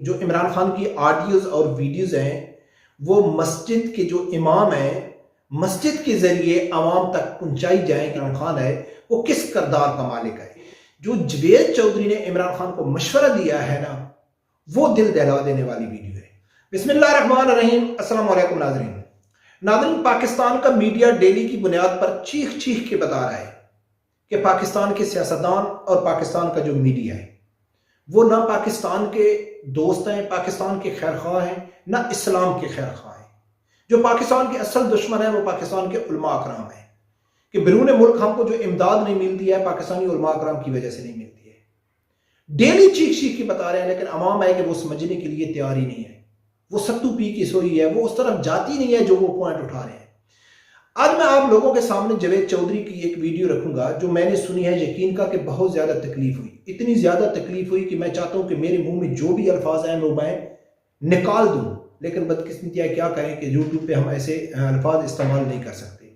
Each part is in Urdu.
جو عمران خان کی آڈیوز اور ویڈیوز ہیں وہ مسجد کے جو امام ہیں مسجد کے ذریعے عوام تک پہنچائی جائیں کہ عمران خان ہے وہ کس کردار کا مالک ہے. جو جوید چودھری نے عمران خان کو مشورہ دیا ہے نا وہ دل دہلا دینے والی ویڈیو ہے. بسم اللہ الرحمن الرحیم. السلام علیکم ناظرین. پاکستان کا میڈیا ڈیلی کی بنیاد پر چیخ چیخ کے بتا رہا ہے کہ پاکستان کے سیاستدان اور پاکستان کا جو میڈیا ہے وہ نہ پاکستان کے دوست ہیں، پاکستان کے خیر خواہ ہیں، نہ اسلام کے خیر خواہ ہیں. جو پاکستان کے اصل دشمن ہیں وہ پاکستان کے علماء اکرام ہیں کہ بیرون ملک ہم کو جو امداد نہیں ملتی ہے پاکستانی علماء اکرام کی وجہ سے نہیں ملتی ہے. ڈیلی چیخ چیخ کے بتا رہے ہیں لیکن عوام ہے کہ وہ سمجھنے کے لیے تیار ہی نہیں ہے. وہ ستو پی کی سوئی ہے، وہ اس طرف جاتی نہیں ہے جو وہ پوائنٹ اٹھا رہے ہیں. آج میں آپ لوگوں کے سامنے جوید چودھری کی ایک ویڈیو رکھوں گا جو میں نے سنی ہے. یقین کا کہ بہت زیادہ تکلیف ہوئی، اتنی زیادہ تکلیف ہوئی کہ میں چاہتا ہوں کہ میرے منہ میں جو بھی الفاظ ہیں وہ میں نکال دوں، لیکن بدقسمتی ہے کیا کریں کہ یوٹیوب پہ ہم ایسے الفاظ استعمال نہیں کر سکتے.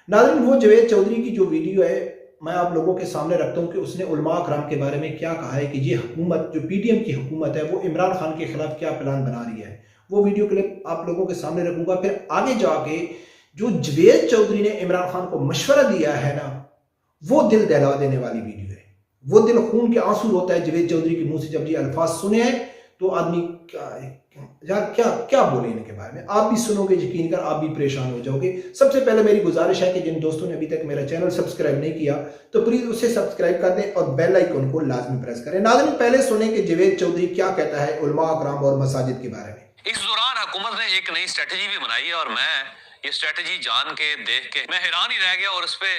ناظرین وہ جوید چودھری کی جو ویڈیو ہے میں آپ لوگوں کے سامنے رکھتا ہوں کہ اس نے علماء اکرام کے بارے میں کیا کہا ہے کہ یہ حکومت جو پی ڈی ایم کی حکومت ہے وہ عمران خان کے خلاف کیا پلان بنا رہی ہے. وہ ویڈیو کلپ آپ لوگوں کے سامنے رکھوں گا. پھر آگے جا کے جو جوید چودھری نے عمران خان کو مشورہ دیا ہے نا وہ دل دہلا دینے والی ویڈیو ہے. وہ دل خون کے آنسو ہوتا ہے جوید چودھری کے منہ سے جب یہ الفاظ سنے ہیں تو آدمی کیا بولے ان کے بارے میں. آپ بھی سنو گے یقین کر آپ بھی پریشان ہو جاؤ گے. سب سے پہلے میری گزارش ہے کہ جن دوستوں نے ابھی تک میرا چینل سبسکرائب نہیں کیا تو پلیز اسے سبسکرائب کر دیں اور بیل آئیکن کو لازمی پریس کریں. ناظرین پہلے سنیں کہ جوید چودھری کیا کہتا ہے علماء اکرام اور مساجد کے بارے میں. اس دوران حکومت نے ایک نئی اسٹریٹجی بھی بنائی ہے اور میں یہ اسٹریٹجی جان کے دیکھ کے میں حیران ہی رہ گیا. اور اس پہ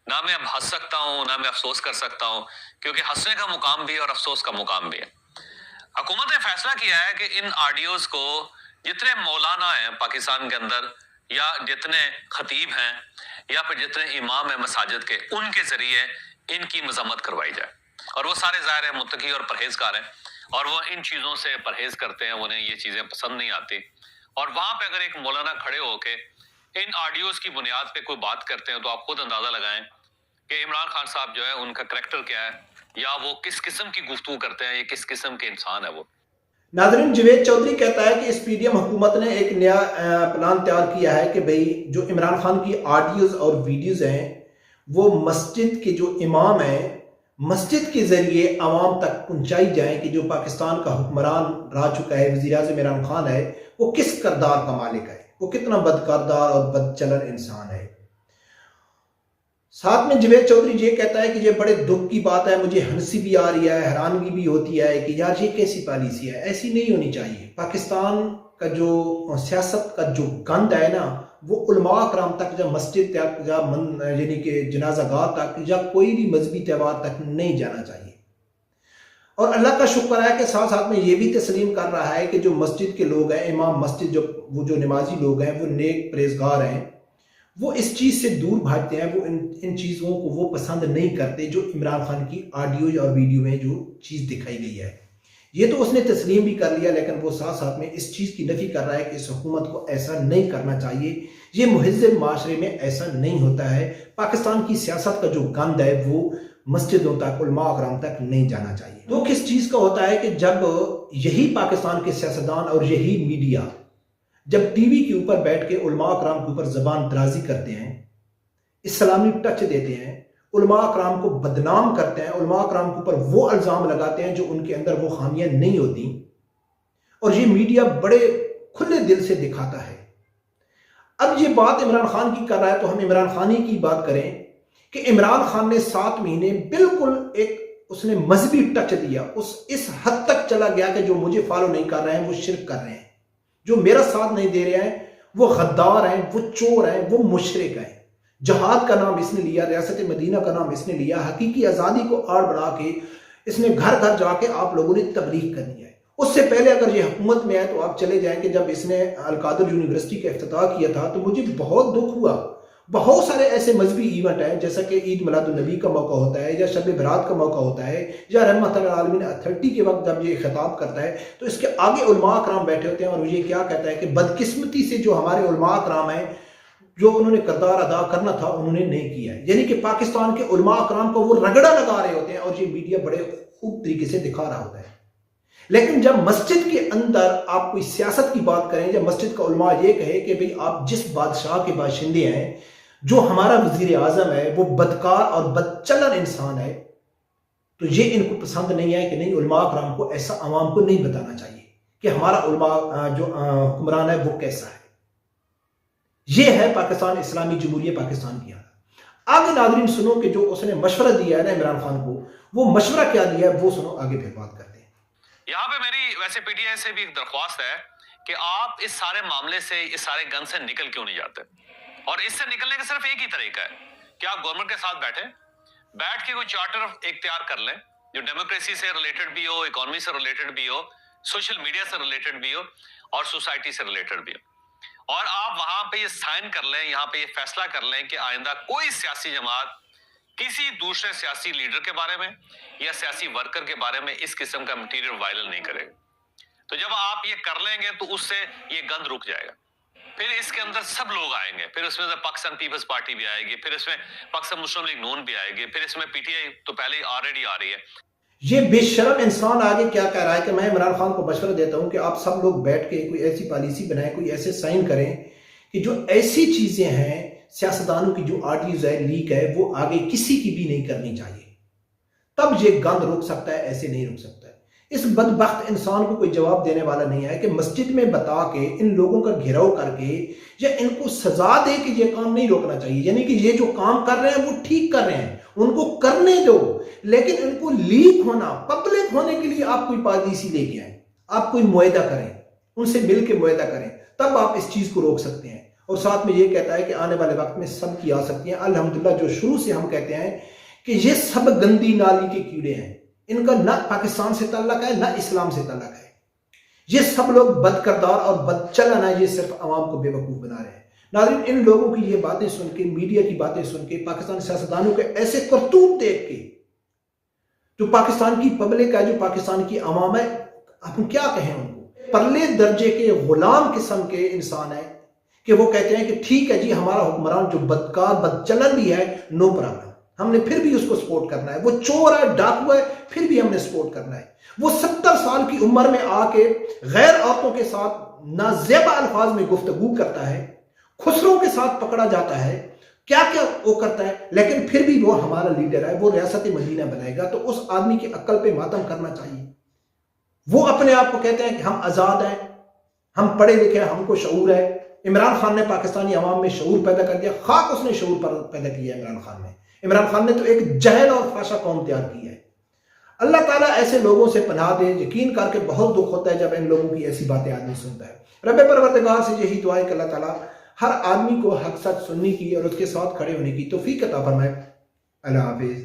نہ میں اب ہنس سکتا ہوں نہ میں افسوس کر سکتا ہوں، کیونکہ ہنسنے کا مقام بھی ہے اور افسوس کا مقام بھی ہے. حکومت نے فیصلہ کیا ہے کہ ان آڈیوز کو جتنے مولانا ہیں پاکستان کے اندر یا جتنے خطیب ہیں یا پھر جتنے امام ہیں مساجد کے ان کے ذریعے ان کی مذمت کروائی جائے. اور وہ سارے ظاہر ہیں متقی اور پرہیزگار ہیں اور وہ ان چیزوں سے پرہیز کرتے ہیں، انہیں یہ چیزیں پسند نہیں آتی. اور وہاں پہ اگر ایک مولانا کھڑے ہو کے ان آڈیوز کی بنیاد پہ کوئی بات کرتے ہیں تو آپ خود اندازہ لگائیں کہ عمران خان صاحب جو ہے ان کا کریکٹر کیا ہے یا وہ کس قسم کی گفتگو کرتے ہیں، یہ کس قسم کے انسان ہے وہ. ناظرین جوید چودھری کہتا ہے کہ اس پی ڈی ایم حکومت نے ایک نیا پلان تیار کیا ہے کہ بھئی جو عمران خان کی آڈیوز اور ویڈیوز ہیں وہ مسجد کے جو امام ہیں مسجد کے ذریعے عوام تک پہنچائی جائیں کہ جو پاکستان کا حکمران رہ چکا ہے وزیر اعظم عمران خان ہے وہ کس کردار کا مالک ہے، وہ کتنا بد کردار اور بد چلن انسان ہے. ساتھ میں جوید چودھری یہ کہتا ہے کہ یہ بڑے دکھ کی بات ہے، مجھے ہنسی بھی آ رہی ہے، حیرانگی بھی ہوتی ہے کہ یار یہ کیسی پالیسی ہے، ایسی نہیں ہونی چاہیے. پاکستان کا جو سیاست کا جو گند ہے نا وہ علماء اکرام تک یا مسجد تک یا یعنی کہ جنازہ گاہ تک یا کوئی بھی مذہبی تہوار تک نہیں جانا چاہیے. اور اللہ کا شکر ہے کہ ساتھ ساتھ میں یہ بھی تسلیم کر رہا ہے کہ جو مسجد کے لوگ ہیں امام مسجد وہ جو نمازی لوگ ہیں وہ نیک پرہیزگار ہیں، وہ اس چیز سے دور بھاگتے ہیں، وہ ان چیزوں کو وہ پسند نہیں کرتے جو عمران خان کی آڈیو اور ویڈیو میں جو چیز دکھائی گئی ہے. یہ تو اس نے تسلیم بھی کر لیا لیکن وہ ساتھ ساتھ میں اس چیز کی نفی کر رہا ہے کہ اس حکومت کو ایسا نہیں کرنا چاہیے. یہ مہذب معاشرے میں ایسا نہیں ہوتا ہے. پاکستان کی سیاست کا جو گند ہے وہ مسجدوں تک علماء اکرام تک نہیں جانا چاہیے. تو کس چیز کا ہوتا ہے کہ جب یہی پاکستان کے سیاستدان اور یہی میڈیا جب ٹی وی کے اوپر بیٹھ کے علماء اکرام کے اوپر زبان درازی کرتے ہیں، اسلامی ٹچ دیتے ہیں، علماء اکرام کو بدنام کرتے ہیں، علماء اکرام کے اوپر وہ الزام لگاتے ہیں جو ان کے اندر وہ خامیاں نہیں ہوتی، اور یہ میڈیا بڑے کھلے دل سے دکھاتا ہے. اب یہ بات عمران خان کی کر رہا ہے تو ہم عمران خانی کی بات کریں کہ عمران خان نے 7 مہینے بالکل اس نے مذہبی ٹچ دیا. اس حد تک چلا گیا کہ جو مجھے فالو نہیں کر رہے ہیں وہ شرک کر رہے ہیں، جو میرا ساتھ نہیں دے رہے ہیں وہ غدار ہیں، وہ چور ہیں، وہ مشرک ہیں. جہاد کا نام اس نے لیا، ریاست مدینہ کا نام اس نے لیا، حقیقی آزادی کو آڑ بڑھا کے اس نے گھر گھر جا کے آپ لوگوں نے تبلیغ کرنی ہے. اس سے پہلے اگر یہ حکومت میں آئے تو آپ چلے جائیں کہ جب اس نے القادر یونیورسٹی کا افتتاح کیا تھا تو مجھے بہت دکھ ہوا. بہت سارے ایسے مذہبی ایونٹ ہیں جیسا کہ عید میلاد النبی کا موقع ہوتا ہے یا شب برات کا موقع ہوتا ہے یا رحمت العالمین 30 کے وقت جب یہ خطاب کرتا ہے تو اس کے آگے علماء اکرام بیٹھے ہوتے ہیں اور یہ کیا کہتا ہے کہ بدقسمتی سے جو ہمارے علماء اکرام ہیں جو انہوں نے کردار ادا کرنا تھا انہوں نے نہیں کیا ہے. یعنی کہ پاکستان کے علماء اکرام کو وہ رگڑا لگا رہے ہوتے ہیں اور یہ میڈیا بڑے خوب طریقے سے دکھا رہا ہوتا ہے. لیکن جب مسجد کے اندر آپ کوئی سیاست کی بات کریں، جب مسجد کا علماء یہ کہے کہ بھئی آپ جس بادشاہ کے باشندے ہیں، جو ہمارا وزیر اعظم ہے وہ بدکار اور بدچلن انسان ہے، تو یہ ان کو پسند نہیں ہے کہ نہیں، علماء کرام کو ایسا عوام کو نہیں بتانا چاہیے کہ ہمارا علماء جو حکمران ہے وہ کیسا ہے۔ یہ ہے پاکستان اسلامی جمہوریہ پاکستان کی حالت۔ آگے ناظرین سنو کہ جو اس نے مشورہ دیا ہے نا عمران خان کو، وہ مشورہ کیا دیا ہے وہ سنو، آگے پھر بات کرتے ہیں۔ یہاں پہ میری ویسے پی ٹی آئی سے بھی ایک درخواست ہے کہ آپ اس سارے معاملے سے، اس سارے گن سے نکل کیوں نہیں جاتے؟ اور اس سے نکلنے کا صرف ایک ہی طریقہ ہے کہ آپ گورنمنٹ کے ساتھ بیٹھ کے کوئی چارٹر اختیار کر لیں جو ڈیموکریسی سے ریلیٹڈ بھی ہو، اکانومی سے ریلیٹڈ بھی ہو، سوشل میڈیا سے ریلیٹڈ بھی ہو اور سوسائٹی سے ریلیٹڈ بھی ہو، اور آپ وہاں پہ یہ سائن کر لیں، یہاں پہ یہ فیصلہ کر لیں کہ آئندہ کوئی سیاسی جماعت کسی دوسرے سیاسی لیڈر کے بارے میں یا سیاسی ورکر کے بارے میں اس قسم کا مٹیریل وائرل نہیں کرے گا۔ تو جب آپ یہ کر لیں گے تو اس سے یہ گند رک جائے گا۔ پھر اس کے اندر سب لوگ آئیں گے، پھر اس میں پاکستان پیپلز پارٹی بھی آئے گی، پھر اس میں پاکستان مسلم لیگ نون بھی آئے گی، پھر اس میں پی ٹی آئی تو پہلے آلریڈی آ رہی ہے۔ یہ بے شرم انسان آگے کیا کہہ رہا ہے کہ میں عمران خان کو مشورہ دیتا ہوں کہ آپ سب لوگ بیٹھ کے کوئی ایسی پالیسی بنائیں، کوئی ایسے سائن کریں کہ جو ایسی چیزیں ہیں سیاستدانوں کی، جو آڈیوز ہے، لیک ہے، وہ آگے کسی کی بھی نہیں کرنی چاہیے، تب یہ گند رک سکتا ہے، ایسے نہیں رک سکتا ہے۔ اس بدبخت انسان کو کوئی جواب دینے والا نہیں ہے کہ مسجد میں بتا کے ان لوگوں کا گھیراؤ کر کے یا ان کو سزا دے کہ یہ کام نہیں روکنا چاہیے، یعنی کہ یہ جو کام کر رہے ہیں وہ ٹھیک کر رہے ہیں، ان کو کرنے دو، لیکن ان کو لیک ہونا، پبلک ہونے کے لیے آپ کوئی پالیسی لے کے آئیں، آپ کوئی معاہدہ کریں، ان سے مل کے معاہدہ کریں، تب آپ اس چیز کو روک سکتے ہیں۔ اور ساتھ میں یہ کہتا ہے کہ آنے والے وقت میں سب کی آ سکتی ہیں۔ الحمدللہ جو شروع سے ہم کہتے ہیں کہ یہ سب گندی نالی کے کیڑے ہیں، ان کا نہ پاکستان سے تعلق ہے نہ اسلام سے تعلق ہے، یہ سب لوگ بد کردار اور بد چلن ہے، یہ صرف عوام کو بے وقوف بنا رہے ہیں۔ ناظرین ان لوگوں کی یہ باتیں سن کے، میڈیا کی باتیں سن کے، پاکستانی سیاستدانوں کے ایسے کرتوت دیکھ کے، جو پاکستان کی پبلک ہے، جو پاکستان کی عوام ہے، ہم کیا کہیں ان کو، پرلے درجے کے غلام قسم کے انسان ہیں کہ وہ کہتے ہیں کہ ٹھیک ہے جی ہمارا حکمران جو بدکار بدچلن بھی ہے، نو پرابلم، ہم نے پھر بھی اس کو سپورٹ کرنا ہے، وہ چور ہے، ڈاکو ہے، پھر بھی ہم نے سپورٹ کرنا ہے۔ وہ 70 سال کی عمر میں آ کے غیر عورتوں کے ساتھ نازیبا الفاظ میں گفتگو کرتا ہے، خسروں کے ساتھ پکڑا جاتا ہے، کیا کیا وہ کرتا ہے، لیکن پھر بھی وہ ہمارا لیڈر ہے، وہ ریاست مدینہ بنائے گا۔ تو اس آدمی کی عقل پہ ماتم کرنا چاہیے۔ وہ اپنے آپ کو کہتے ہیں کہ ہم آزاد ہیں، ہم پڑھے لکھے ہیں، ہم کو شعور ہے۔ عمران خان نے پاکستانی عوام میں شعور پیدا کر دیا، خاک اس نے شعور پیدا کیا ہے عمران خان نے تو ایک جہل اور فاشا قوم تیار کی ہے۔ اللہ تعالیٰ ایسے لوگوں سے پناہ دے۔ یقین کر کے بہت دکھ ہوتا ہے جب ان لوگوں کی ایسی باتیں آدمی سنتا ہے۔ رب پروردگار سے یہی دعا ہے کہ اللہ تعالیٰ ہر آدمی کو حق سچ سننے کی اور اس کے ساتھ کھڑے ہونے کی توفیق عطا فرمائے۔ اللہ حافظ۔